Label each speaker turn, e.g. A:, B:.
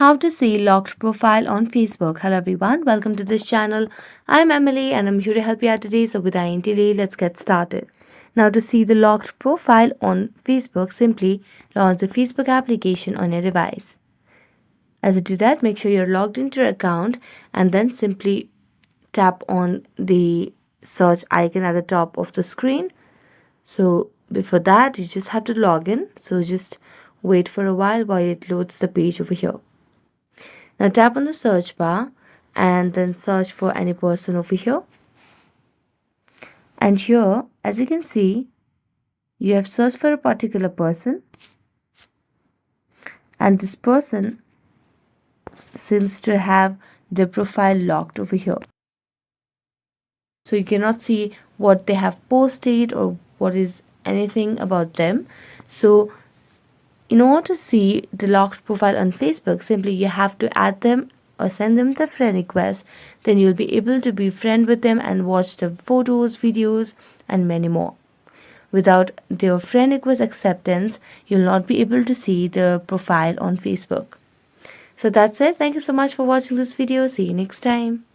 A: How to see locked profile on Facebook. Hello everyone, welcome to this channel. I'm Emily and I'm here to help you out today. So without any delay, let's get started. Now to see the locked profile on Facebook, simply launch the Facebook application on your device. As you do that, make sure you're logged into your account and then simply tap on the search icon at the top of the screen. So before that, you just have to log in. So just wait for a while it loads the page over here. Now tap on the search bar and then search for any person over here. And here, as you can see, you have searched for a particular person, and this person seems to have their profile locked over here. So you cannot see what they have posted or what is anything about them. So in order to see the locked profile on Facebook, simply you have to add them or send them the friend request. Then you'll be able to be friend with them and watch the photos, videos, and many more. Without their friend request acceptance, you'll not be able to see the profile on Facebook. So that's it. Thank you so much for watching this video. See you next time.